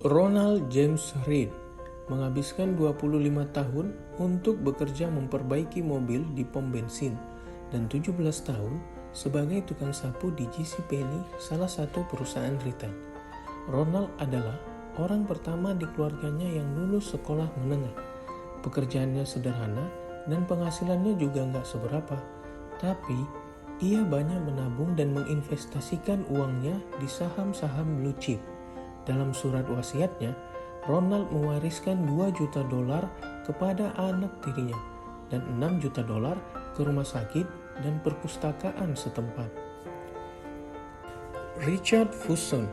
Ronald James Reed menghabiskan 25 tahun untuk bekerja memperbaiki mobil di pom bensin dan 17 tahun sebagai tukang sapu di JCPenney, salah satu perusahaan retail. Ronald adalah orang pertama di keluarganya yang lulus sekolah menengah. Pekerjaannya sederhana dan penghasilannya juga nggak seberapa, tapi ia banyak menabung dan menginvestasikan uangnya di saham-saham blue chip. Dalam surat wasiatnya, Ronald mewariskan $2 juta kepada anak tirinya dan $6 juta ke rumah sakit dan perpustakaan setempat. Richard Fuson,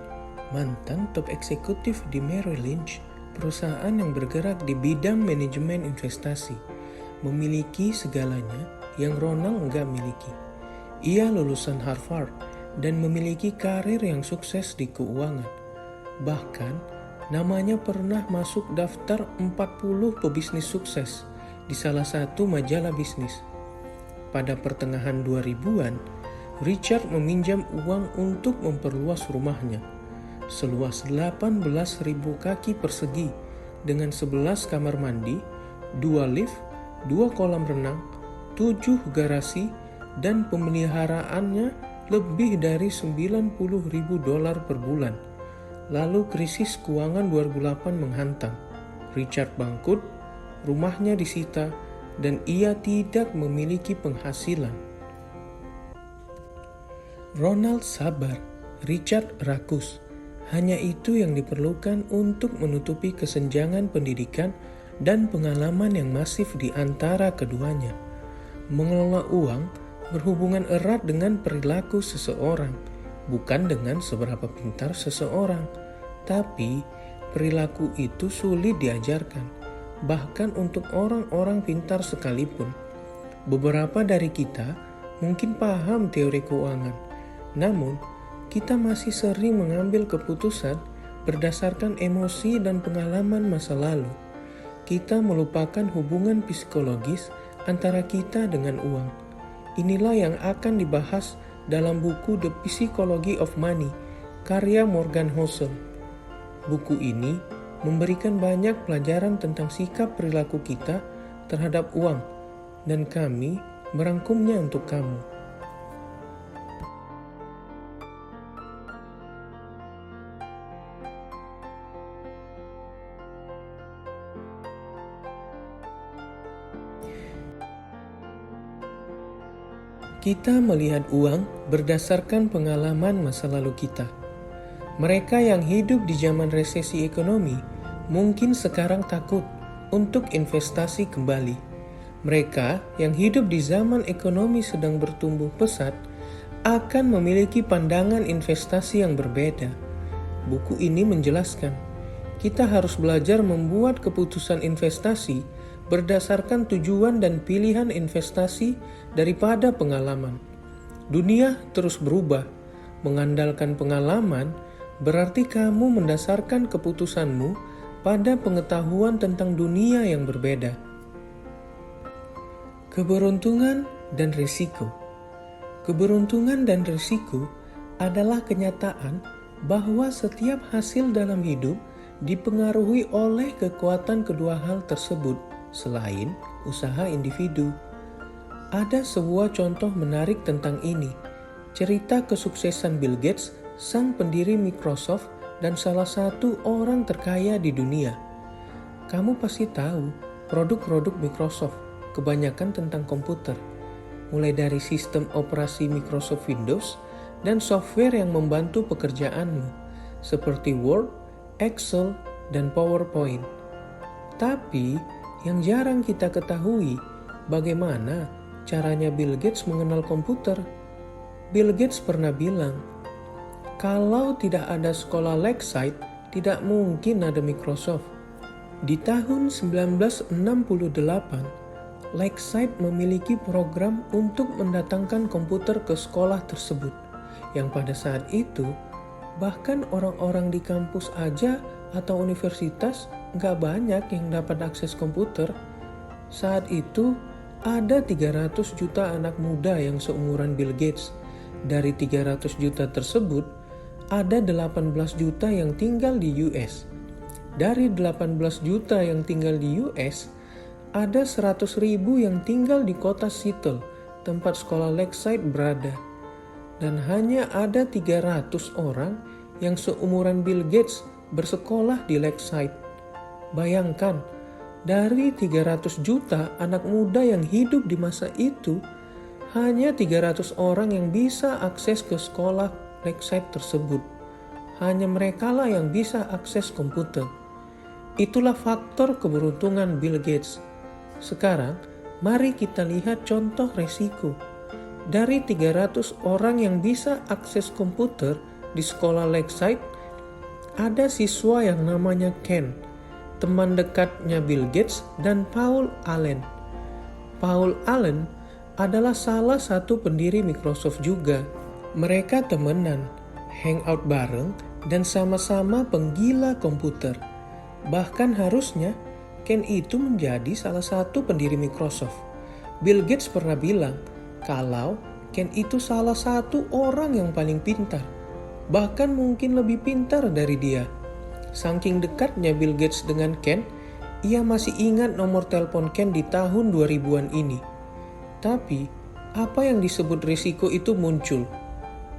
mantan top eksekutif di Merrill Lynch, perusahaan yang bergerak di bidang manajemen investasi, memiliki segalanya yang Ronald nggak miliki. Ia lulusan Harvard dan memiliki karir yang sukses di keuangan. Bahkan, namanya pernah masuk daftar 40 pebisnis sukses di salah satu majalah bisnis. Pada pertengahan 2000-an, Richard meminjam uang untuk memperluas rumahnya, seluas 18.000 kaki persegi dengan 11 kamar mandi, 2 lift, 2 kolam renang, 7 garasi, dan pemeliharaannya lebih dari $90.000 per bulan. Lalu krisis keuangan 2008 menghantam. Richard bangkrut, rumahnya disita, dan ia tidak memiliki penghasilan. Ronald sabar, Richard rakus. Hanya itu yang diperlukan untuk menutupi kesenjangan pendidikan dan pengalaman yang masif di antara keduanya. Mengelola uang berhubungan erat dengan perilaku seseorang, bukan dengan seberapa pintar seseorang. Tapi perilaku itu sulit diajarkan, bahkan untuk orang-orang pintar sekalipun. Beberapa dari kita mungkin paham teori keuangan, namun kita masih sering mengambil keputusan berdasarkan emosi dan pengalaman masa lalu. Kita melupakan hubungan psikologis antara kita dengan uang. Inilah yang akan dibahas dalam buku The Psychology of Money, karya Morgan Housel. Buku ini memberikan banyak pelajaran tentang sikap perilaku kita terhadap uang, dan kami merangkumnya untuk kamu. Kita melihat uang berdasarkan pengalaman masa lalu kita. Mereka yang hidup di zaman resesi ekonomi mungkin sekarang takut untuk investasi kembali. Mereka yang hidup di zaman ekonomi sedang bertumbuh pesat akan memiliki pandangan investasi yang berbeda. Buku ini menjelaskan, kita harus belajar membuat keputusan investasi berdasarkan tujuan dan pilihan investasi daripada pengalaman. Dunia terus berubah. Mengandalkan pengalaman berarti kamu mendasarkan keputusanmu pada pengetahuan tentang dunia yang berbeda. Keberuntungan dan risiko. Keberuntungan dan risiko adalah kenyataan bahwa setiap hasil dalam hidup dipengaruhi oleh kekuatan kedua hal tersebut selain usaha individu. Ada sebuah contoh menarik tentang ini. Cerita kesuksesan Bill Gates, sang pendiri Microsoft dan salah satu orang terkaya di dunia. Kamu pasti tahu produk-produk Microsoft kebanyakan tentang komputer, mulai dari sistem operasi Microsoft Windows dan software yang membantu pekerjaanmu, seperti Word, Excel, dan PowerPoint. Tapi yang jarang kita ketahui, bagaimana caranya Bill Gates mengenal komputer. Bill Gates pernah bilang, kalau tidak ada sekolah Lakeside, tidak mungkin ada Microsoft. Di tahun 1968, Lakeside memiliki program untuk mendatangkan komputer ke sekolah tersebut, yang pada saat itu, bahkan orang-orang di kampus aja atau universitas nggak banyak yang dapat akses komputer. Saat itu ada 300 juta anak muda yang seumuran Bill Gates. Dari 300 juta tersebut, ada 18 juta yang tinggal di US. Dari 18 juta yang tinggal di US, ada 100.000 yang tinggal di kota Seattle, tempat sekolah Lakeside berada. Dan hanya ada 300 orang yang seumuran Bill Gates bersekolah di Lakeside. Bayangkan, dari 300 juta anak muda yang hidup di masa itu, hanya 300 orang yang bisa akses ke sekolah Lakeside tersebut. Hanya merekalah yang bisa akses komputer. Itulah faktor keberuntungan Bill Gates. Sekarang, mari kita lihat contoh resiko. Dari 300 orang yang bisa akses komputer di sekolah Lakeside, ada siswa yang namanya Ken, teman dekatnya Bill Gates dan Paul Allen. Paul Allen adalah salah satu pendiri Microsoft juga. Mereka temenan, hangout bareng, dan sama-sama penggila komputer. Bahkan harusnya Ken itu menjadi salah satu pendiri Microsoft. Bill Gates pernah bilang kalau Ken itu salah satu orang yang paling pintar, bahkan mungkin lebih pintar dari dia. Saking dekatnya Bill Gates dengan Ken, ia masih ingat nomor telepon Ken di tahun 2000-an ini. Tapi, apa yang disebut risiko itu muncul.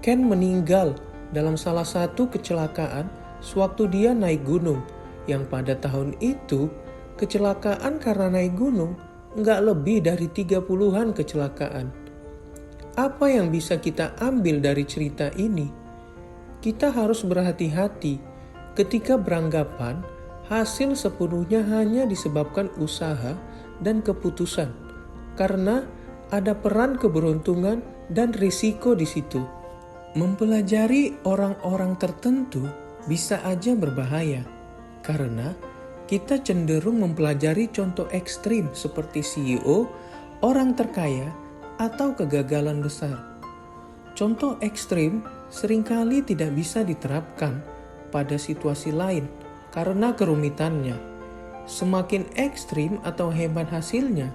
Ken meninggal dalam salah satu kecelakaan sewaktu dia naik gunung, yang pada tahun itu, kecelakaan karena naik gunung nggak lebih dari 30-an kecelakaan. Apa yang bisa kita ambil dari cerita ini? Kita harus berhati-hati ketika beranggapan hasil sepenuhnya hanya disebabkan usaha dan keputusan, karena ada peran keberuntungan dan risiko di situ. Mempelajari orang-orang tertentu bisa aja berbahaya, karena kita cenderung mempelajari contoh ekstrim seperti CEO, orang terkaya, atau kegagalan besar. Contoh ekstrim seringkali tidak bisa diterapkan pada situasi lain karena kerumitannya. Semakin ekstrim atau hebat hasilnya,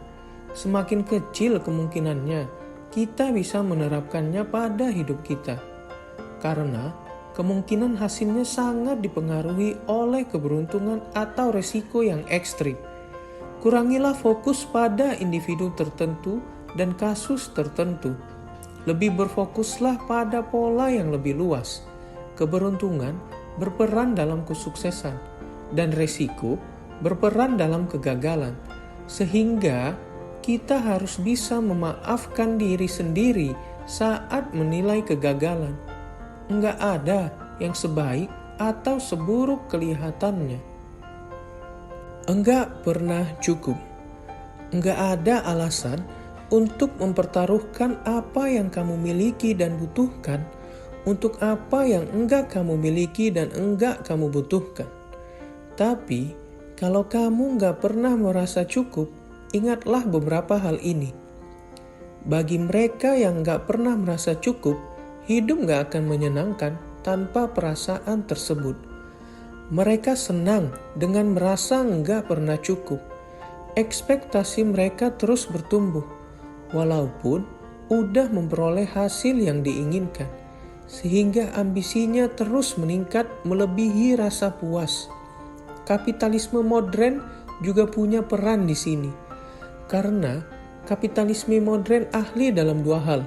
semakin kecil kemungkinannya kita bisa menerapkannya pada hidup kita. Karena kemungkinan hasilnya sangat dipengaruhi oleh keberuntungan atau resiko yang ekstrim. Kurangilah fokus pada individu tertentu dan kasus tertentu. Lebih berfokuslah pada pola yang lebih luas. Keberuntungan berperan dalam kesuksesan, dan resiko berperan dalam kegagalan. Sehingga kita harus bisa memaafkan diri sendiri saat menilai kegagalan. Enggak ada yang sebaik atau seburuk kelihatannya. Enggak pernah cukup. Enggak ada alasan untuk mempertaruhkan apa yang kamu miliki dan butuhkan untuk apa yang enggak kamu miliki dan enggak kamu butuhkan. Tapi, kalau kamu enggak pernah merasa cukup, ingatlah beberapa hal ini. Bagi mereka yang enggak pernah merasa cukup, hidup enggak akan menyenangkan tanpa perasaan tersebut. Mereka senang dengan merasa enggak pernah cukup. Ekspektasi mereka terus bertumbuh, walaupun udah memperoleh hasil yang diinginkan, sehingga ambisinya terus meningkat melebihi rasa puas. Kapitalisme modern juga punya peran di sini, karena kapitalisme modern ahli dalam dua hal,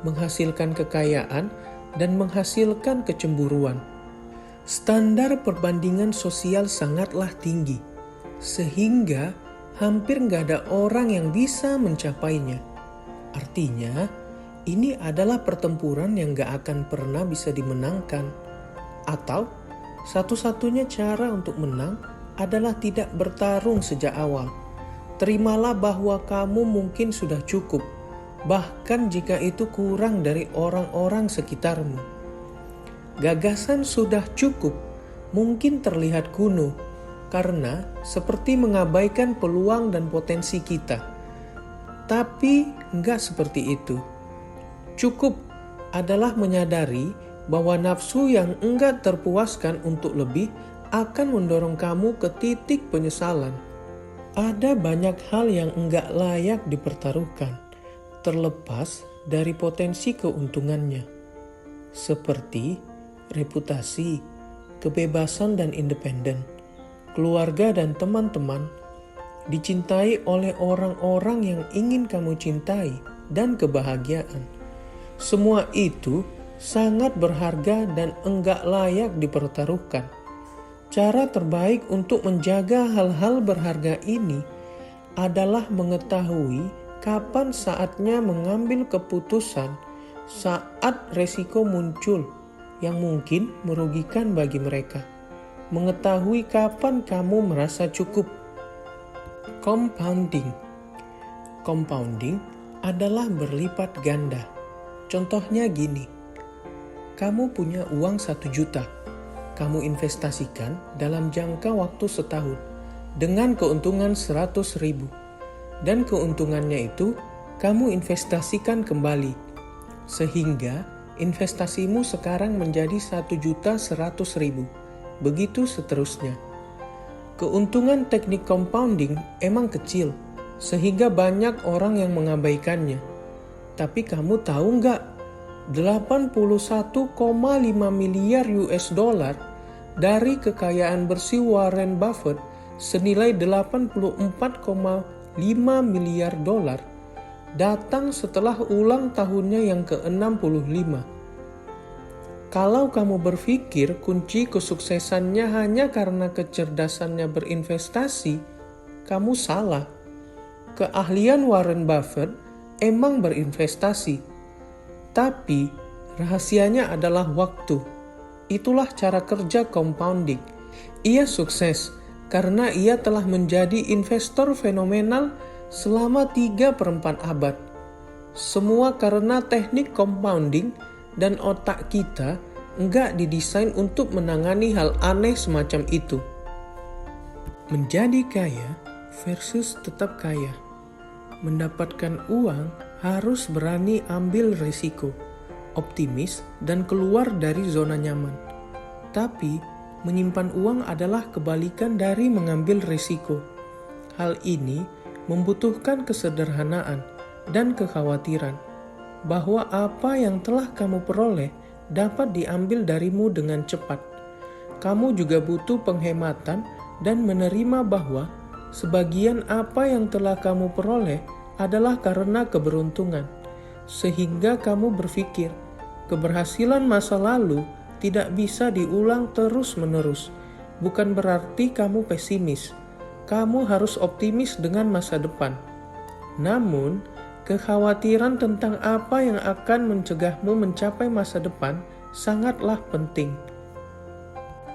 menghasilkan kekayaan dan menghasilkan kecemburuan. Standar perbandingan sosial sangatlah tinggi, sehingga hampir nggak ada orang yang bisa mencapainya. Artinya, ini adalah pertempuran yang nggak akan pernah bisa dimenangkan. Atau, satu-satunya cara untuk menang adalah tidak bertarung sejak awal. Terimalah bahwa kamu mungkin sudah cukup, bahkan jika itu kurang dari orang-orang sekitarmu. Gagasan sudah cukup mungkin terlihat kuno, karena seperti mengabaikan peluang dan potensi kita. Tapi enggak seperti itu. Cukup adalah menyadari bahwa nafsu yang enggak terpuaskan untuk lebih akan mendorong kamu ke titik penyesalan. Ada banyak hal yang enggak layak dipertaruhkan, terlepas dari potensi keuntungannya. Seperti reputasi, kebebasan dan independen. keluarga dan teman-teman, dicintai oleh orang-orang yang ingin kamu cintai, dan kebahagiaan. Semua itu sangat berharga dan enggak layak dipertaruhkan. Cara terbaik untuk menjaga hal-hal berharga ini adalah mengetahui kapan saatnya mengambil keputusan saat resiko muncul yang mungkin merugikan bagi mereka. Mengetahui kapan kamu merasa cukup. Compounding. Compounding adalah berlipat ganda. Contohnya gini, kamu punya uang 1 juta, kamu investasikan dalam jangka waktu setahun dengan keuntungan 100.000, dan keuntungannya itu kamu investasikan kembali, sehingga investasimu sekarang menjadi 1.100.000, begitu seterusnya. Keuntungan teknik compounding emang kecil, sehingga banyak orang yang mengabaikannya. Tapi kamu tahu nggak? 81,5 miliar US dollar dari kekayaan bersih Warren Buffett senilai 84,5 miliar dolar datang setelah ulang tahunnya yang ke-65. Kalau kamu berpikir kunci kesuksesannya hanya karena kecerdasannya berinvestasi, kamu salah. Keahlian Warren Buffett emang berinvestasi, tapi rahasianya adalah waktu. Itulah cara kerja compounding. Ia sukses karena ia telah menjadi investor fenomenal selama 3/4 abad. Semua karena teknik compounding, dan otak kita enggak didesain untuk menangani hal aneh semacam itu. Menjadi kaya versus tetap kaya. Mendapatkan uang harus berani ambil risiko, optimis, dan keluar dari zona nyaman. Tapi, menyimpan uang adalah kebalikan dari mengambil risiko. Hal ini membutuhkan kesederhanaan dan kekhawatiran bahwa apa yang telah kamu peroleh dapat diambil darimu dengan cepat. Kamu juga butuh penghematan dan menerima bahwa sebagian apa yang telah kamu peroleh adalah karena keberuntungan, sehingga kamu berpikir keberhasilan masa lalu tidak bisa diulang terus-menerus. Bukan berarti kamu pesimis. Kamu harus optimis dengan masa depan. Namun, kekhawatiran tentang apa yang akan mencegahmu mencapai masa depan sangatlah penting.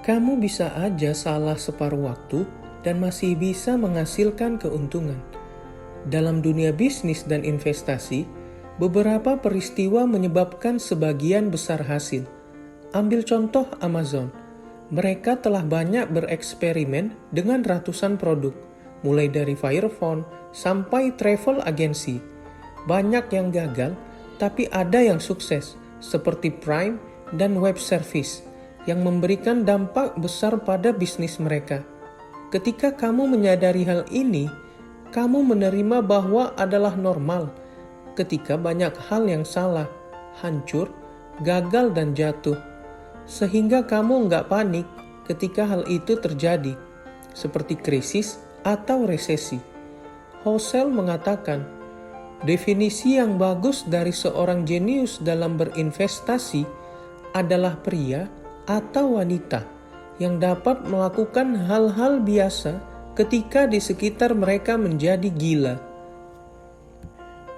Kamu bisa aja salah separuh waktu dan masih bisa menghasilkan keuntungan. Dalam dunia bisnis dan investasi, beberapa peristiwa menyebabkan sebagian besar hasil. Ambil contoh Amazon. Mereka telah banyak bereksperimen dengan ratusan produk, mulai dari Fire Phone sampai travel agency. Banyak yang gagal, tapi ada yang sukses, seperti Prime dan web service, yang memberikan dampak besar pada bisnis mereka. Ketika kamu menyadari hal ini, kamu menerima bahwa adalah normal ketika banyak hal yang salah, hancur, gagal, dan jatuh. Sehingga kamu nggak panik ketika hal itu terjadi, seperti krisis atau resesi. Housel mengatakan, definisi yang bagus dari seorang jenius dalam berinvestasi adalah pria atau wanita yang dapat melakukan hal-hal biasa ketika di sekitar mereka menjadi gila.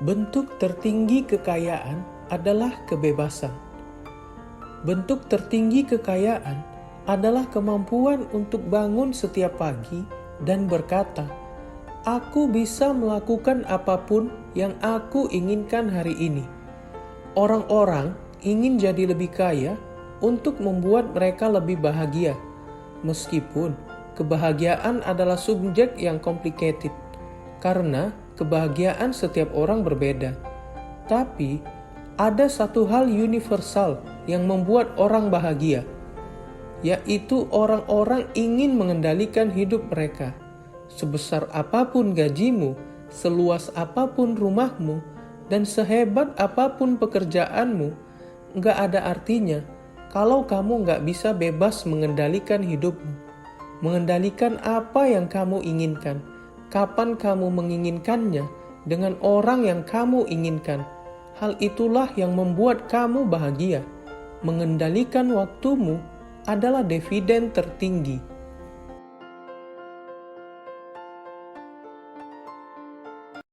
Bentuk tertinggi kekayaan adalah kebebasan. Bentuk tertinggi kekayaan adalah kemampuan untuk bangun setiap pagi dan berkata, "Aku bisa melakukan apapun yang aku inginkan hari ini." Orang-orang ingin jadi lebih kaya untuk membuat mereka lebih bahagia, meskipun kebahagiaan adalah subjek yang complicated, karena kebahagiaan setiap orang berbeda. Tapi, ada satu hal universal yang membuat orang bahagia, yaitu orang-orang ingin mengendalikan hidup mereka. Sebesar apapun gajimu, seluas apapun rumahmu, dan sehebat apapun pekerjaanmu, nggak ada artinya kalau kamu nggak bisa bebas mengendalikan hidupmu. mengendalikan apa yang kamu inginkan, kapan kamu menginginkannya, dengan orang yang kamu inginkan. Hal itulah yang membuat kamu bahagia. Mengendalikan waktumu adalah dividen tertinggi.